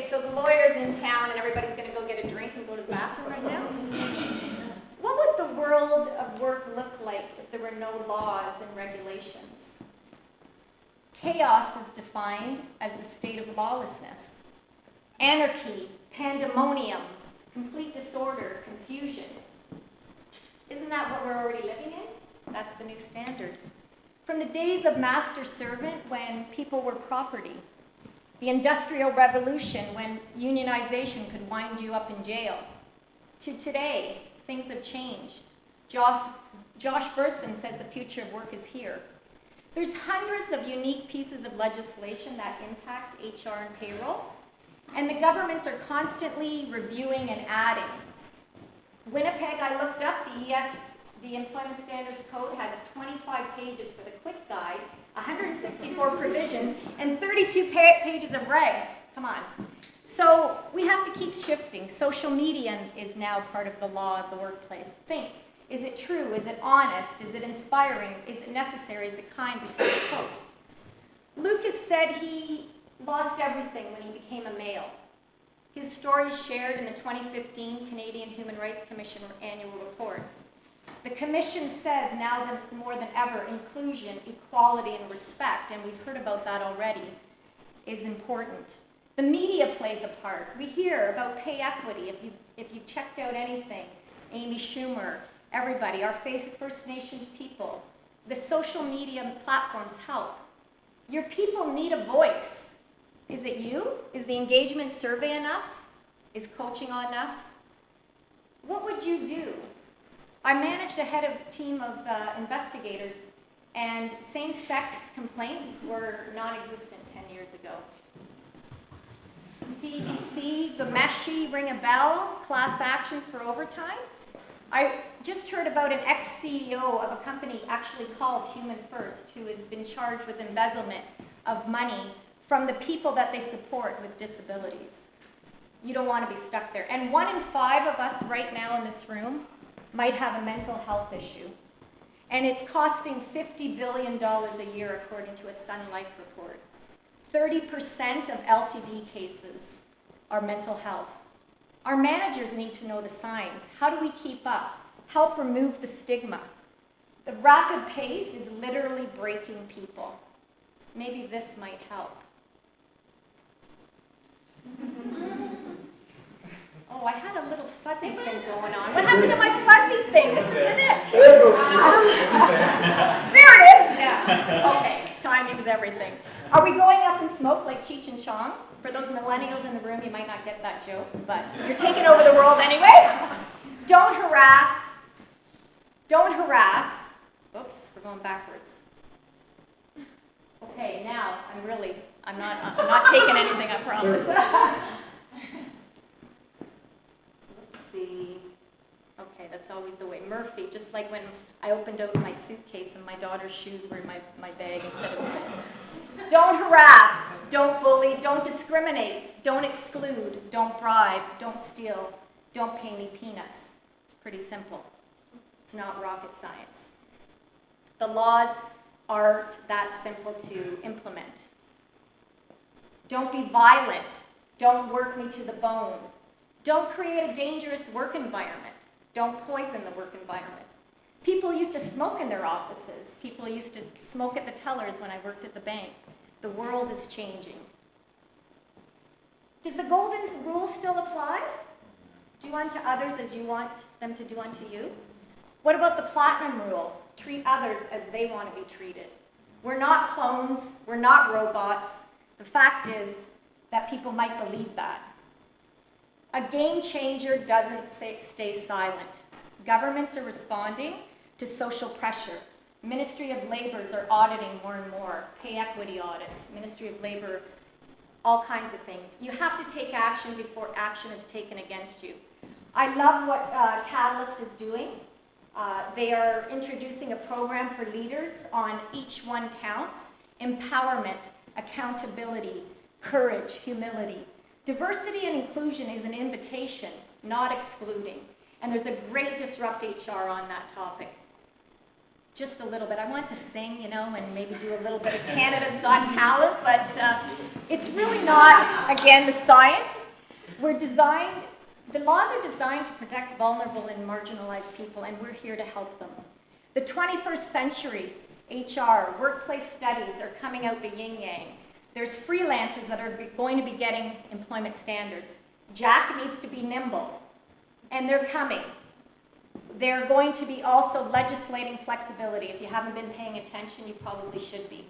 Okay, so the lawyer's in town and everybody's going to go get a drink and go to the bathroom right now. What would the world of work look like if there were no laws and regulations? Chaos is defined as the state of lawlessness. Anarchy, pandemonium, complete disorder, confusion. Isn't that what we're already living in? That's the new standard. From the days of master-servant, when people were property, the Industrial Revolution, when unionization could wind you up in jail, to today, things have changed. Josh Bersin says the future of work is here. There's hundreds of unique pieces of legislation that impact HR and payroll, and the governments are constantly reviewing and adding. Winnipeg, I looked up, the Employment Standards Code has 25 pages for the quick guide, 164 provisions, and 32 pages of regs. Come on. So we have to keep shifting. Social media is now part of the law of the workplace. Think, is it true? Is it honest? Is it inspiring? Is it necessary? Is it kind before you post? Lucas said he lost everything when he became a male. His story is shared in the 2015 Canadian Human Rights Commission annual report. The Commission says now more than ever, inclusion, equality, and respect, and we've heard about that already, is important. The media plays a part. We hear about pay equity. If you checked out anything, Amy Schumer, everybody, our First Nations people, the social media platforms help. Your people need a voice. Is it you? Is the engagement survey enough? Is coaching enough? What would you do? I managed a team of investigators, and same-sex complaints were non-existent 10 years ago. CBC, the Meshi, ring a bell, class actions for overtime. I just heard about an ex-CEO of a company actually called Human First, who has been charged with embezzlement of money from the people that they support with disabilities. You don't want to be stuck there. And 1 in 5 of us right now in this room might have a mental health issue. And it's costing $50 billion a year, according to a Sun Life report. 30% of LTD cases are mental health. Our managers need to know the signs. How do we keep up? Help remove the stigma. The rapid pace is literally breaking people. Maybe this might help. Oh, I had a little fuzzy thing going on. What happened to my fuzzy thing? This isn't it. There it is. Yeah. Okay. Timing's everything. Are we going up in smoke like Cheech and Chong? For those millennials in the room, you might not get that joke, but you're taking over the world anyway. Don't harass. Don't harass. Oops, we're going backwards. Okay, now I'm not taking anything, I promise. Let's see. Okay, that's always the way. Murphy, just like when I opened out my suitcase and my daughter's shoes were in my bag instead of Don't harass, don't bully, don't discriminate, don't exclude, don't bribe, don't steal, don't pay me peanuts. It's pretty simple. It's not rocket science. The laws aren't that simple to implement. Don't be violent. Don't work me to the bone. Don't create a dangerous work environment. Don't poison the work environment. People used to smoke in their offices. People used to smoke at the tellers when I worked at the bank. The world is changing. Does the golden rule still apply? Do unto others as you want them to do unto you. What about the platinum rule? Treat others as they want to be treated. We're not clones. We're not robots. The fact is that people might believe that. A game changer doesn't stay silent. Governments are responding to social pressure. Ministry of Labors are auditing more and more. Pay equity audits. Ministry of Labor, all kinds of things. You have to take action before action is taken against you. I love what Catalyst is doing. They are introducing a program for leaders on Each One Counts, empowerment, accountability, courage, humility. Diversity and inclusion is an invitation, not excluding. And there's a great DisruptHR on that topic. just a little bit. I want to sing, you know, and maybe do a little bit of Canada's Got Talent, but it's really not, again, the science. The laws are designed to protect vulnerable and marginalized people, and we're here to help them. The 21st century HR, workplace studies are coming out the yin-yang. There's freelancers that are going to be getting employment standards. Jack needs to be nimble, and they're coming. They're going to be also legislating flexibility. If you haven't been paying attention, you probably should be.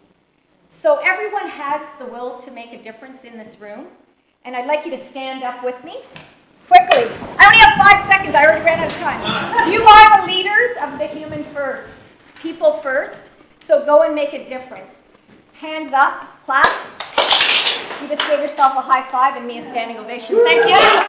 So everyone has the will to make a difference in this room, and I'd like you to stand up with me. Quickly. I only have 5 seconds. I already ran out of time. You are the leaders of the human first, people first, so go and make a difference. Hands up, clap. You just gave yourself a high five and me a standing ovation. Thank you.